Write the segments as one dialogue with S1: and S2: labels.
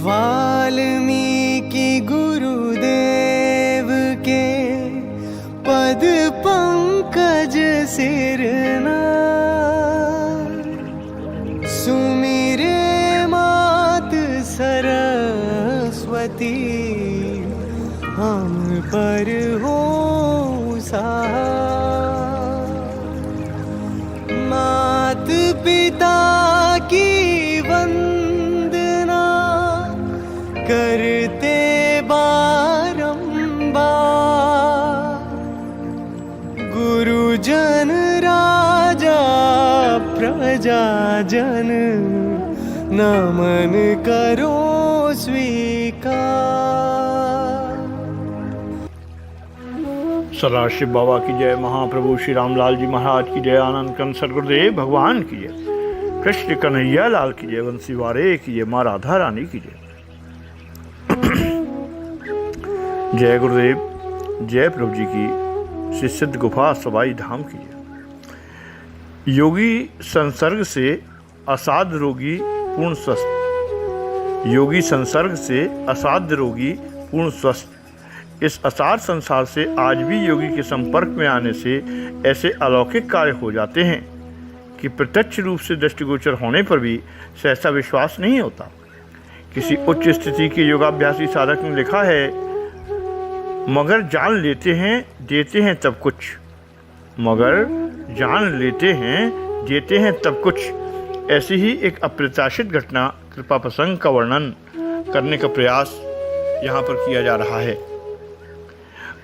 S1: वाल्मीकि गुरुदेव के पद पंकज सिरना, सुमिरे मात सरस्वती, हम पर हो सहाय। मात पिता की वंदना करते बारंबार, गुरुजन राजा प्रजाजन, नमन करो स्वीकार।
S2: सदाशिव बाबा की जय, महाप्रभु श्री रामलाल जी महाराज की जय, आनंद कंद सदगुरुदेव भगवान की जय, कृष्ण कन्हैया लाल की जय, वंशी वारे की जय, माँ राधा रानी की जय। जय गुरुदेव, जय प्रभु जी की, श्री सिद्ध गुफा सवाई धाम की जय। योगी संसर्ग से असाध्य रोगी पूर्ण स्वस्थ, योगी संसर्ग से असाध्य रोगी पूर्ण स्वस्थ। इस असार संसार से आज भी योगी के संपर्क में आने से ऐसे अलौकिक कार्य हो जाते हैं कि प्रत्यक्ष रूप से दृष्टिगोचर होने पर भी सहसा विश्वास नहीं होता। किसी उच्च स्थिति के योगाभ्यासी साधक ने लिखा है, मगर जान लेते हैं देते हैं तब कुछ, मगर जान लेते हैं देते हैं तब कुछ। ऐसी ही एक अप्रत्याशित घटना कृपा प्रसंग का वर्णन करने का प्रयास यहाँ पर किया जा रहा है।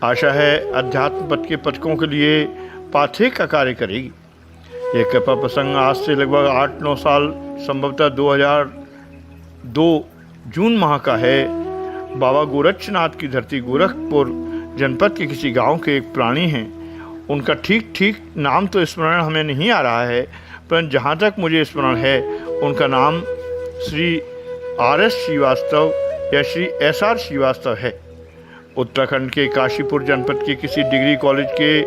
S2: आशा है अध्यात्म पथ के पथकों के लिए पाथे का कार्य करेगी। यह कृपा प्रसंग आज से लगभग 8-9 साल, संभवतः 2002 जून माह का है। बाबा गोरक्षनाथ की धरती गोरखपुर जनपद के किसी गांव के एक प्राणी हैं। उनका ठीक नाम तो स्मरण हमें नहीं आ रहा है, परंतु जहाँ तक मुझे स्मरण है उनका नाम श्री RS श्रीवास्तव या श्री SR श्रीवास्तव है। उत्तराखंड के काशीपुर जनपद के किसी डिग्री कॉलेज के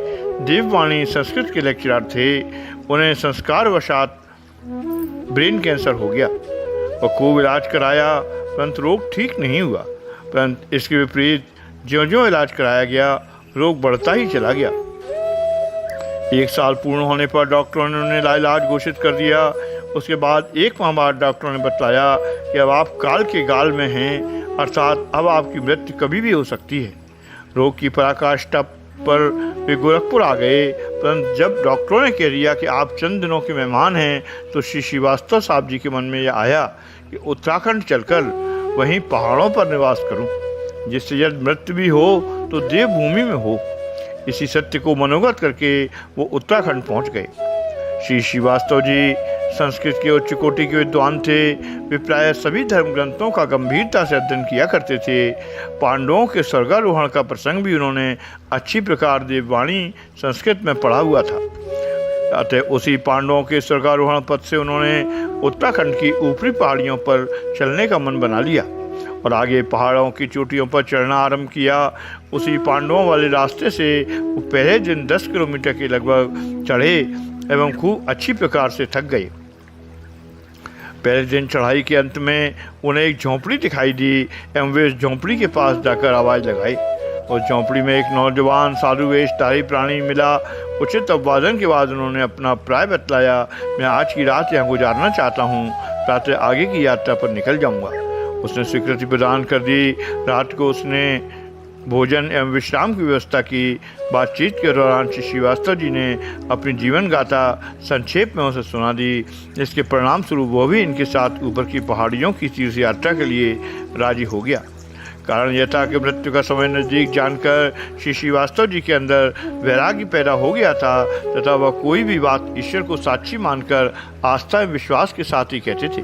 S2: देववाणी संस्कृत के लेक्चरर थे। उन्हें संस्कारवशात ब्रेन कैंसर हो गया और खूब इलाज कराया, परंतु रोग ठीक नहीं हुआ। परंतु इसके विपरीत ज्यों-ज्यों इलाज कराया गया, रोग बढ़ता ही चला गया। 1 साल पूर्ण होने पर डॉक्टरों ने उन्हें लाइलाज घोषित कर दिया। उसके बाद 1 माह बाद डॉक्टरों ने बतलाया कि अब आप काल के गाल में हैं, अर्थात अब आपकी मृत्यु कभी भी हो सकती है। रोग की पराकाष्ठा पर वे गोरखपुर आ गए, परंतु जब डॉक्टरों ने कह दिया कि आप चंद दिनों के मेहमान हैं, तो श्री श्रीवास्तव साहब जी के मन में यह आया कि उत्तराखंड चलकर वहीं पहाड़ों पर निवास करूं, जिससे यदि मृत्यु भी हो तो देवभूमि में हो। इसी सत्य को मनोगत करके वो उत्तराखंड पहुंच गए। श्री श्रीवास्तव जी संस्कृत के उच्च कोटि के विद्वान थे। वे प्रायः सभी धर्म ग्रंथों का गंभीरता से अध्ययन किया करते थे। पांडवों के स्वर्गारोहण का प्रसंग भी उन्होंने अच्छी प्रकार देववाणी संस्कृत में पढ़ा हुआ था। अतः उसी पांडवों के स्वर्गारोहण पथ से उन्होंने उत्तराखंड की ऊपरी पहाड़ियों पर चलने का मन बना लिया और आगे पहाड़ों की चोटियों पर चढ़ना आरंभ किया। उसी पांडवों वाले रास्ते से वो पहले दिन 10 किलोमीटर के लगभग चढ़े एवं खूब अच्छी प्रकार से थक गए। पहले दिन चढ़ाई के अंत में उन्हें एक झोंपड़ी दिखाई दी एवं वे उस झोंपड़ी के पास जाकर आवाज़ लगाई। उस झोंपड़ी में एक नौजवान साधु वेशधारी प्राणी मिला। उचित अभिवादन के बाद उन्होंने अपना प्राय बतलाया, मैं आज की रात यहाँ गुजारना चाहता हूँ, प्रातः आगे की यात्रा पर निकल जाऊँगा। उसने स्वीकृति प्रदान कर दी। रात को उसने भोजन एवं विश्राम की व्यवस्था की। बातचीत के दौरान श्री श्रीवास्तव जी ने अपनी जीवन गाथा संक्षेप में उसे सुना दी, जिसके परिणाम स्वरूप वह भी इनके साथ ऊपर की पहाड़ियों की तीर्थ यात्रा के लिए राजी हो गया। कारण यह था कि मृत्यु का समय नज़दीक जानकर श्री श्रीवास्तव जी के अंदर वैराग्य पैदा हो गया था तथा वह कोई भी बात ईश्वर को साक्षी मानकर आस्था एवं विश्वास के साथ ही कहते थे।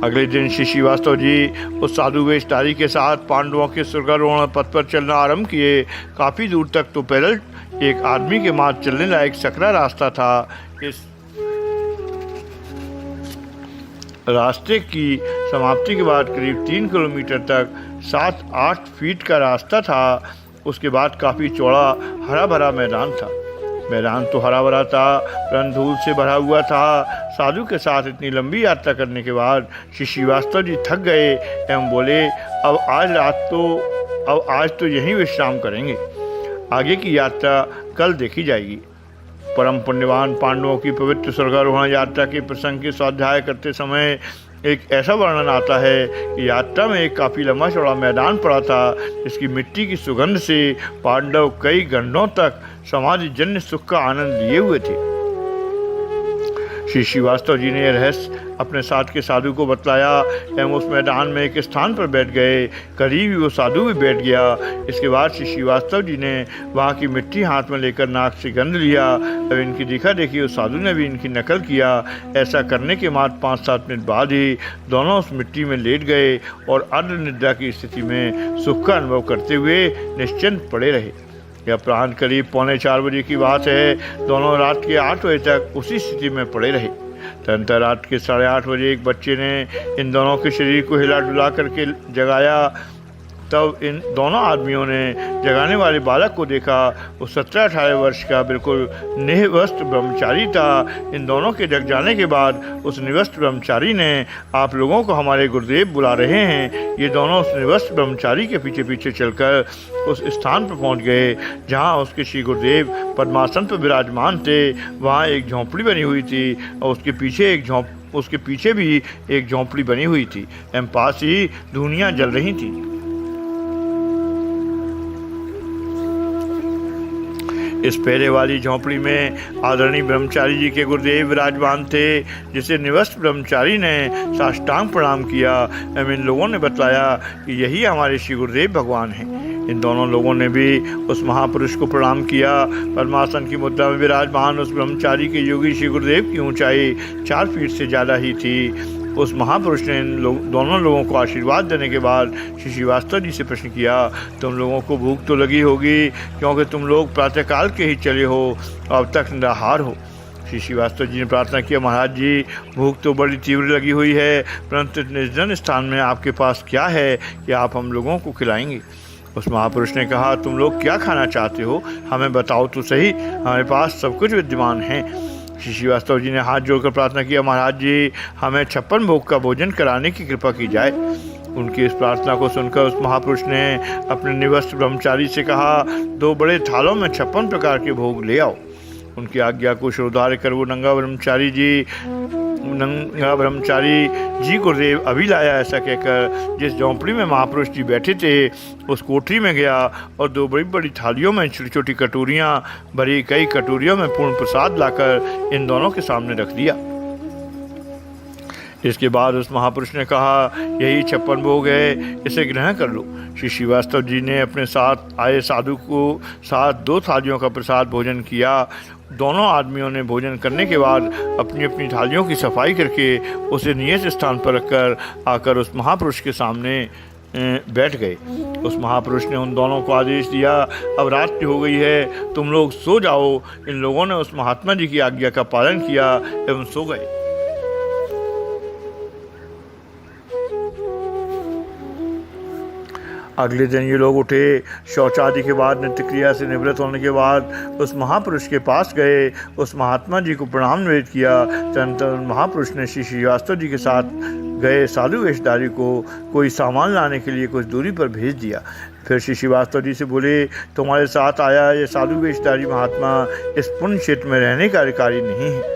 S2: अगले दिन श्री श्रीवास्तव जी उस साधु वेशधारी के साथ पांडवों के स्वर्गारोहण पथ पर चलना आरंभ किए। काफ़ी दूर तक तो पैदल एक आदमी के मार्ग चलने लायक सकरा रास्ता था। इस रास्ते की समाप्ति के बाद करीब 3 किलोमीटर तक 7-8 फीट का रास्ता था। उसके बाद काफ़ी चौड़ा हरा भरा मैदान था। मैदान तो हरा भरा था, परंतु धूल से भरा हुआ था। साधु के साथ इतनी लंबी यात्रा करने के बाद श्री श्रीवास्तव जी थक गए एवं बोले, अब आज तो यहीं विश्राम करेंगे, आगे की यात्रा कल देखी जाएगी। परम पुण्यवान पांडवों की पवित्र स्वर्गारोहण यात्रा के प्रसंग के स्वाध्याय करते समय एक ऐसा वर्णन आता है कि यात्रा में एक काफ़ी लंबा चौड़ा मैदान पड़ा था, जिसकी मिट्टी की सुगंध से पांडव कई घंटों तक समाधिजन्य सुख का आनंद लिए हुए थे। श्री श्रीवास्तव जी ने यह रहस्य अपने साथ के साधु को बतलाया एवं उस मैदान में एक स्थान पर बैठ गए। करीब ही वो साधु भी बैठ गया। इसके बाद श्री श्रीवास्तव जी ने वहाँ की मिट्टी हाथ में लेकर नाक से गंध लिया। अब इनकी देखा देखी उस साधु ने भी इनकी नकल किया। ऐसा करने के बाद 5-7 मिनट बाद ही दोनों उस मिट्टी में लेट गए और अर्ध निद्रा की स्थिति में सुख का अनुभव करते हुए निश्चिंत पड़े रहे। यह अपराह्न करीब 3:45 बजे की बात है। दोनों रात के 8 बजे तक उसी स्थिति में पड़े रहे। तदनंतर रात के 8:30 बजे एक बच्चे ने इन दोनों के शरीर को हिला डुला करके जगाया। तब इन दोनों आदमियों ने जगाने वाले बालक को देखा। वो 17-18 वर्ष का बिल्कुल निवस्त्र ब्रह्मचारी था। इन दोनों के जग जाने के बाद उस निवस्त्र ब्रह्मचारी ने, आप लोगों को हमारे गुरुदेव बुला रहे हैं। ये दोनों उस निवस्त्र ब्रह्मचारी के पीछे पीछे चलकर उस स्थान पर पहुंच गए जहां उसके श्री गुरुदेव पद्मासन पर विराजमान थे। वहां एक झोंपड़ी बनी हुई थी और उसके पीछे भी एक झोंपड़ी बनी हुई थी एवं पास ही धूनियाँ जल रही थी। इस पहले वाली झोंपड़ी में आदरणीय ब्रह्मचारी जी के गुरुदेव विराजमान थे, जिसे निवस्त ब्रह्मचारी ने साष्टांग प्रणाम किया एवं इन लोगों ने बतलाया कि यही हमारे श्री गुरुदेव भगवान हैं। इन दोनों लोगों ने भी उस महापुरुष को प्रणाम किया। पद्मासन की मुद्रा में विराजमान उस ब्रह्मचारी के योगी श्री गुरुदेव की ऊंचाई 4 फीट से ज़्यादा ही थी। उस महापुरुष ने दोनों लोगों को आशीर्वाद देने के बाद श्री श्रीवास्तव जी से प्रश्न किया, तुम लोगों को भूख तो लगी होगी, क्योंकि तुम लोग प्रातःकाल के ही चले हो, अब तक निराहार हो। श्री श्रीवास्तव जी ने प्रार्थना किया, महाराज जी भूख तो बड़ी तीव्र लगी हुई है, परंतु निर्जन स्थान में आपके पास क्या है कि आप हम लोगों को खिलाएंगे। उस महापुरुष ने कहा, तुम लोग क्या खाना चाहते हो, हमें बताओ तो सही, हमारे पास सब कुछ विद्यमान है। श्री श्रीवास्तव जी ने हाथ जोड़कर प्रार्थना किया, महाराज जी हमें 56 भोग का भोजन कराने की कृपा की जाए। उनकी इस प्रार्थना को सुनकर उस महापुरुष ने अपने निवस्त ब्रह्मचारी से कहा, 2 बड़े थालों में 56 प्रकार के भोग ले आओ। उनकी आज्ञा को श्रोधार्य कर वो नंगा ब्रह्मचारी जी गुरुदेव अभी लाया, ऐसा कहकर जिस झोंपड़ी में महापुरुष जी बैठे थे उस कोठरी में गया और 2 बड़ी बड़ी थालियों में छोटी छोटी कटोरियाँ भरी कई कटोरियों में पूर्ण प्रसाद लाकर इन दोनों के सामने रख दिया। इसके बाद उस महापुरुष ने कहा, यही 56 भोग है, इसे ग्रहण कर लो। श्री श्रीवास्तव जी ने अपने साथ आए साधु को साथ 2 थालियों का प्रसाद भोजन किया। दोनों आदमियों ने भोजन करने के बाद अपनी अपनी थालियों की सफाई करके उसे नियत स्थान पर रखकर आकर उस महापुरुष के सामने बैठ गए। उस महापुरुष ने उन दोनों को आदेश दिया, अब रात हो गई है, तुम लोग सो जाओ। इन लोगों ने उस महात्मा जी की आज्ञा का पालन किया एवं सो गए। अगले दिन ये लोग उठे, शौचादि के बाद नित्य क्रिया से निवृत्त होने के बाद उस महापुरुष के पास गए, उस महात्मा जी को प्रणाम निवेदित किया। तदनंतर महापुरुष ने श्री श्रीवास्तव जी के साथ गए साधु वेशधारी को कोई सामान लाने के लिए कुछ दूरी पर भेज दिया। फिर श्री श्रीवास्तव जी से बोले, तुम्हारे साथ आया ये साधु वेशधारी महात्मा इस पुण्य क्षेत्र में रहने का अधिकारी नहीं है,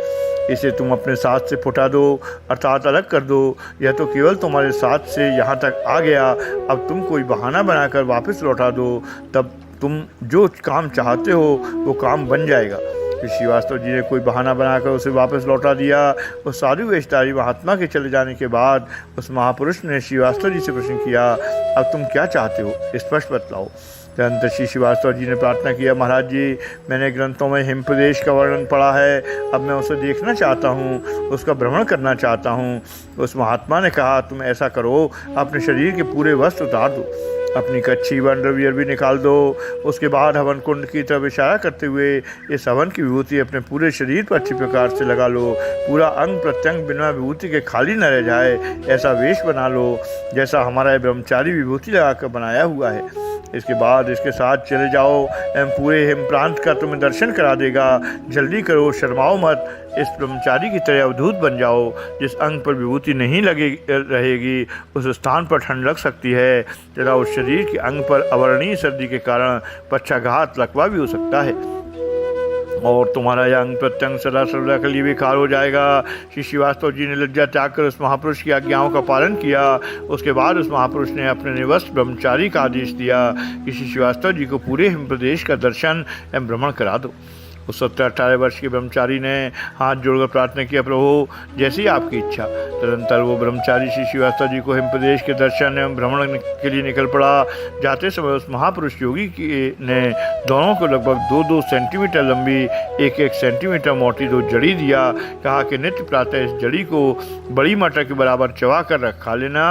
S2: इसे तुम अपने साथ से फुटा दो अर्थात अलग कर दो। यह तो केवल तुम्हारे साथ से यहाँ तक आ गया, अब तुम कोई बहाना बनाकर वापस लौटा दो, तब तुम जो काम चाहते हो वो काम बन जाएगा। श्रीवास्तव जी ने कोई बहाना बनाकर उसे वापस लौटा दिया। उस साधु वेशधारी महात्मा के चले जाने के बाद उस महापुरुष ने श्रीवास्तव जी से प्रश्न किया, अब तुम क्या चाहते हो, स्पष्ट बतलाओ। तदनंतर श्री श्रीवास्तव जी ने प्रार्थना किया, महाराज जी मैंने ग्रंथों में हिम प्रदेश का वर्णन पढ़ा है, अब मैं उसे देखना चाहता हूँ, उसका भ्रमण करना चाहता हूँ। उस महात्मा ने कहा, तुम ऐसा करो, अपने शरीर के पूरे वस्त्र उतार दो, अपनी कच्छी अंडरवियर भी निकाल दो। उसके बाद हवन कुंड की तरफ इशारा करते हुए इस हवन की विभूति अपने पूरे शरीर पर अच्छी प्रकार से लगा लो। पूरा अंग प्रत्यंग बिना विभूति के खाली न रह जाए, ऐसा वेश बना लो जैसा हमारा ब्रह्मचारी विभूति लगाकर बनाया हुआ है। इसके बाद इसके साथ चले जाओ, एवं पूरे हिम प्रांत का तुम्हें दर्शन करा देगा। जल्दी करो, शर्माओ मत, इस ब्रह्मचारी की तरह अवधूत बन जाओ। जिस अंग पर विभूति नहीं लगे रहेगी उस स्थान पर ठंड लग सकती है तथा उस शरीर के अंग पर अवर्णीय सर्दी के कारण पक्षाघात लकवा भी हो सकता है और तुम्हारा यह अंग प्रत्यंग सदा सर्वदा के लिए बेकार हो जाएगा। श्री श्रीवास्तव जी ने लज्जा त्याग कर उस महापुरुष की आज्ञाओं का पालन किया। उसके बाद उस महापुरुष ने अपने निवस्त ब्रह्मचारी का आदेश दिया कि श्री श्रीवास्तव जी को पूरे हिम प्रदेश का दर्शन एवं भ्रमण करा दो। उस 17-18 वर्ष के ब्रह्मचारी ने हाथ जोड़कर प्रार्थना किया, प्रभु जैसी आपकी इच्छा। तदनंतर वो ब्रह्मचारी श्री श्रीवास्तव जी को हिम प्रदेश के दर्शन एवं भ्रमण के लिए निकल पड़ा। जाते समय उस महापुरुष योगी ने दोनों को लगभग 2-2 सेंटीमीटर लंबी 1-1 सेंटीमीटर मोटी 2 जड़ी दिया। कहा कि नित्य प्रातः इस जड़ी को बड़ी मटर के बराबर चबा कर खा लेना।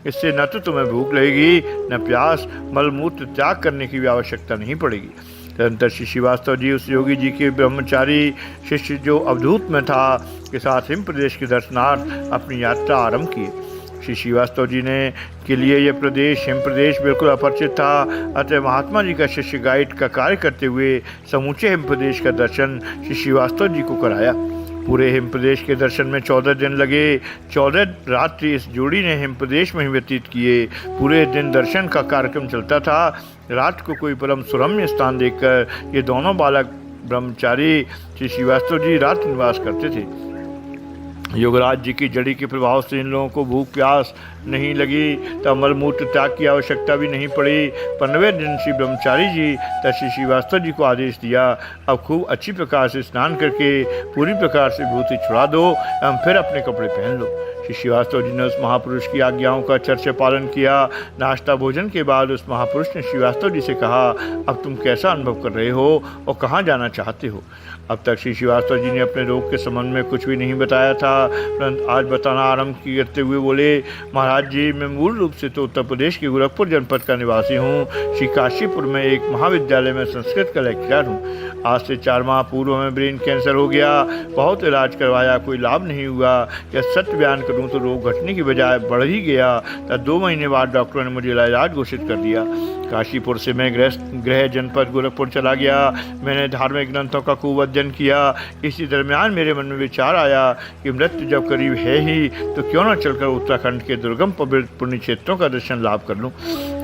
S2: इससे न तो तुम्हें भूख लगेगी न प्यास, मलमूत्र त्याग करने की भी आवश्यकता नहीं पड़ेगी। तदनंतर श्री श्रीवास्तव जी उस योगी जी के ब्रह्मचारी शिष्य जो अवधूत में था के साथ हिम प्रदेश के दर्शनार्थ अपनी यात्रा आरंभ की। श्री श्रीवास्तव जी ने के लिए यह प्रदेश हिम प्रदेश बिल्कुल अपरिचित था। अतः महात्मा जी का शिष्य गाइड का कार्य करते हुए समूचे हिम प्रदेश का दर्शन श्री श्रीवास्तव जी को कराया। पूरे हिम प्रदेश के दर्शन में 14 दिन लगे। 14 रात्रि इस जोड़ी ने हिम प्रदेश में ही व्यतीत किए। पूरे दिन दर्शन का कार्यक्रम चलता था। रात को कोई परम सुरम्य स्थान देखकर ये दोनों बालक ब्रह्मचारी श्री श्रीवास्तव जी रात निवास करते थे। योगराज जी की जड़ी के प्रभाव से इन लोगों को भूख प्यास नहीं लगी तब मलमूत्र त्याग की आवश्यकता भी नहीं पड़ी। 15वें दिन श्री ब्रह्मचारी जी तथा श्री श्रीवास्तव जी को आदेश दिया, अब खूब अच्छी प्रकार से स्नान करके पूरी प्रकार से विभूति छुड़ा दो एवं फिर अपने कपड़े पहन लो। श्री श्रीवास्तव जी ने उस महापुरुष की आज्ञाओं का चर्चा पालन किया। नाश्ता भोजन के बाद उस महापुरुष ने श्रीवास्तव जी से कहा, अब तुम कैसा अनुभव कर रहे हो और कहाँ जाना चाहते हो। अब तक श्री श्रीवास्तव जी ने अपने रोग के संबंध में कुछ भी नहीं बताया था, परंतु आज बताना आरंभ करते हुए बोले, महाराज जी मैं मूल रूप से तो उत्तर प्रदेश के गोरखपुर जनपद का निवासी हूँ। श्री काशीपुर में एक महाविद्यालय में संस्कृत का लेक्चरर हूँ। आज से 4 माह पूर्व में ब्रेन कैंसर हो गया। बहुत इलाज करवाया, कोई लाभ नहीं हुआ। यह सत्य बयान करूँ तो रोग घटने की बजाय बढ़ ही गया। तब 2 महीने बाद डॉक्टरों ने मुझे इलाज घोषित कर दिया। काशीपुर से मैं गृह जनपद गोरखपुर चला गया। मैंने धार्मिक ग्रंथों का खूब अध्ययन किया। इसी दरमियान मेरे मन में विचार आया कि मृत्यु जब करीब है ही तो क्यों न चलकर उत्तराखंड के दुर्गम पवित्र पुण्य क्षेत्रों का दर्शन लाभ कर लूँ।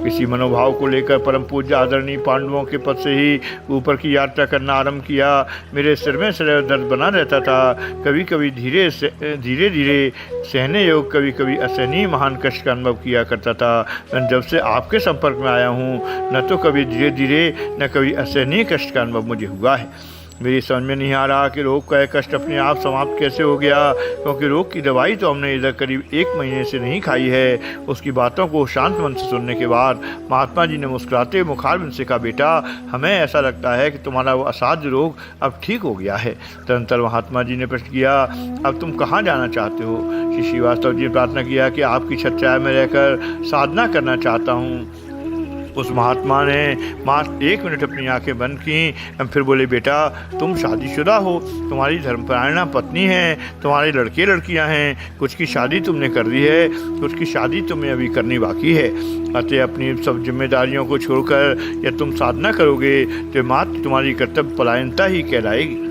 S2: इसी मनोभाव को लेकर परम पूज्य आदरणीय पांडवों के पद से ही ऊपर की यात्रा करना आरंभ किया। मेरे सिर में सदैव दर्द बना रहता था। कभी कभी धीरे धीरे सहने योग, कभी कभी असहनीय महान कष्ट का अनुभव किया करता था। जब से आपके संपर्क में आया हूँ न तो कभी धीरे धीरे न कभी असहनीय कष्ट का अनुभव मुझे हुआ है। मेरी समझ में नहीं आ रहा कि रोग का यह कष्ट अपने आप समाप्त कैसे हो गया, क्योंकि रोग की दवाई तो हमने इधर करीब 1 महीने से नहीं खाई है। उसकी बातों को शांत मन से सुनने के बाद महात्मा जी ने मुस्कुराते मुखारबिंद से कहा, बेटा हमें ऐसा लगता है कि तुम्हारा वो असाध्य रोग अब ठीक हो गया है। तदनंतर महात्मा जी ने प्रश्न किया, अब तुम कहाँ जाना चाहते हो। श्री श्रीवास्तव जी ने प्रार्थना किया कि आपकी छाया में रहकर साधना करना चाहता हूँ। उस महात्मा ने मात्र 1 मिनट अपनी आंखें बंद की, फिर बोले, बेटा तुम शादीशुदा हो, तुम्हारी धर्मपरायणा पत्नी है, तुम्हारे लड़के लड़कियां हैं, कुछ की शादी तुमने कर दी है, कुछ की शादी तुम्हें अभी करनी बाकी है। अतः अपनी सब जिम्मेदारियों को छोड़कर यदि तुम साधना करोगे तो मात्र तुम्हारी कर्तव्य पलायनता ही कहलाएगी।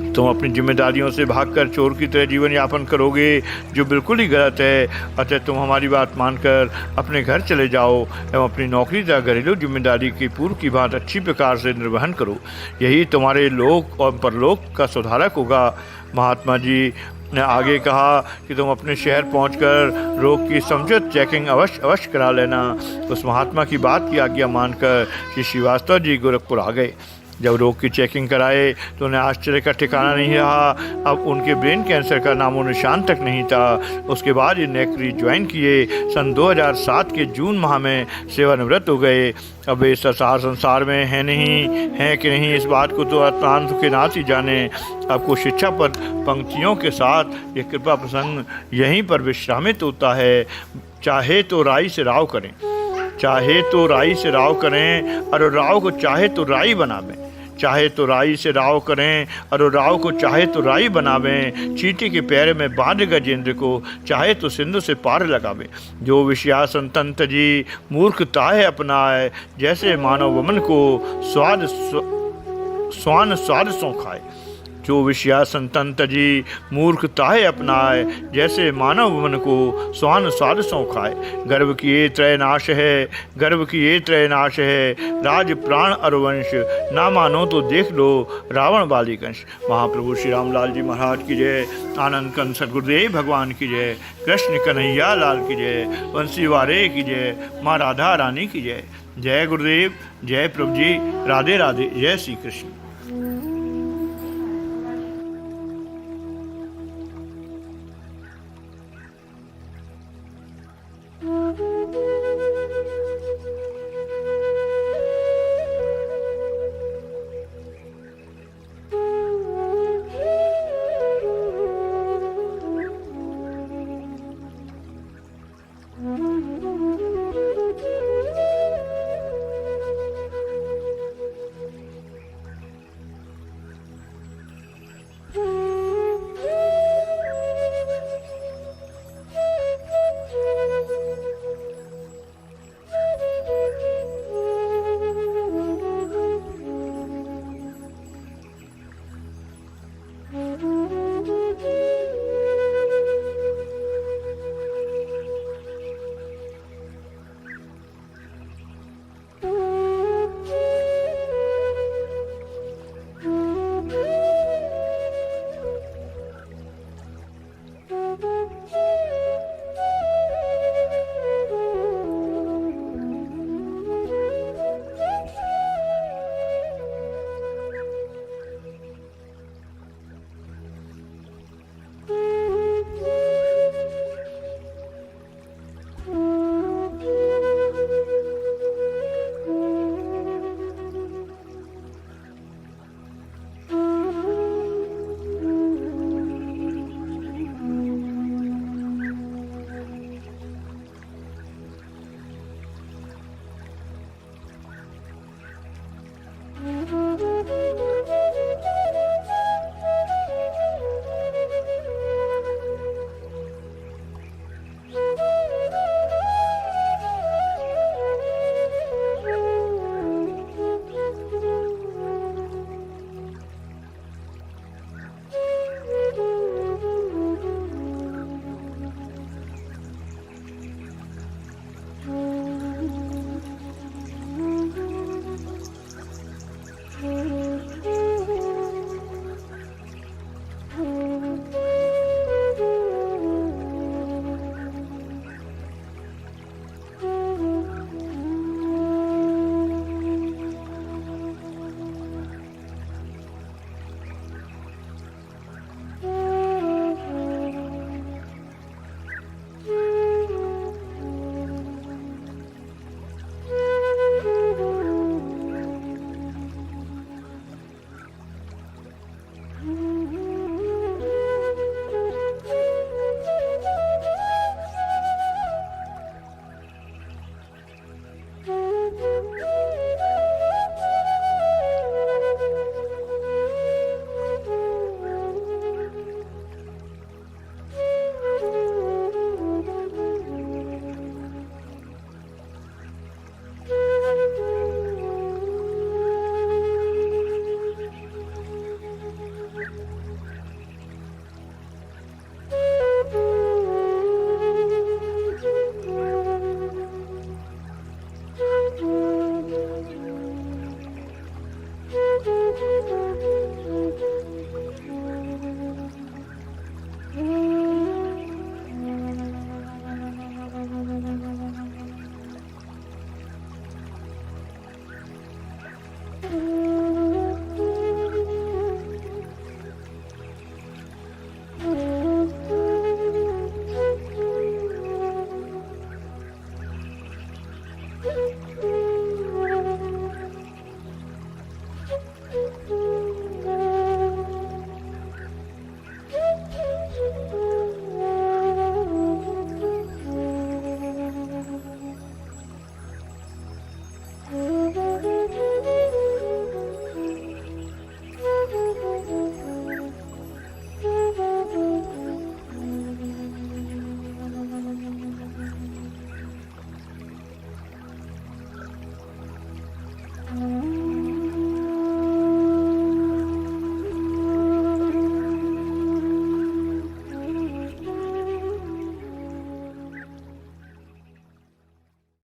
S2: तुम अपनी जिम्मेदारियों से भागकर चोर की तरह जीवन यापन करोगे, जो बिल्कुल ही गलत है। अतः तुम हमारी बात मानकर अपने घर चले जाओ एवं अपनी नौकरी तथा घरेलू जिम्मेदारी की पूर्व की बात अच्छी प्रकार से निर्वहन करो। यही तुम्हारे लोक और परलोक का सुधारक होगा। महात्मा जी ने आगे कहा कि तुम अपने शहर पहुंचकर रोग की समुचित चेकिंग अवश्य करा लेना। उस महात्मा की बात की आज्ञा मानकर श्री श्रीवास्तव जी गोरखपुर आ गए। जब रोग की चेकिंग कराए तो उन्हें आश्चर्य का ठिकाना नहीं रहा। अब उनके ब्रेन कैंसर का नामो निशान तक नहीं था। उसके बाद ये नौकरी ज्वाइन किए। सन 2007 के जून माह में सेवानिवृत्त हो गए। अब वे संसार में है कि नहीं इस बात को तो अत्यंत के नाथ ही जाने। आपको शिक्षा पर पंक्तियों के साथ ये कृपा प्रसंग यहीं पर विश्रामित होता है। चाहे तो राई से राव करें, चाहे तो राई से राव करें और राव को चाहे तो राई बना दें। चाहे तो राई से राव करें और राव को चाहे तो राई बनावें। चींटी के पैर में बांध गजेंद्र को चाहे तो सिंधु से पार लगावें। जो विषयासन तंत्र जी मूर्खता है अपनाए, जैसे मानव वमन को स्वान स्वाद सो खाए। जो विषयासन तंत्र जी मूर्खता है अपनाए, जैसे मानव मन को स्वान स्वाद सो खाए। गर्भ की ये त्रय नाश है, गर्भ की ये त्रय नाश है, राज प्राण अरवंश, ना मानो तो देख लो रावण वाली कंश। महाप्रभु श्री रामलाल जी महाराज की जय, आनंद कंद सदगुरुदेव भगवान की जय, कृष्ण कन्हैया लाल की जय, वंशी वारे की जय, माँ राधा रानी की जय। जय गुरुदेव, जय प्रभु जी, राधे राधे, जय श्री कृष्ण।
S3: Thank you.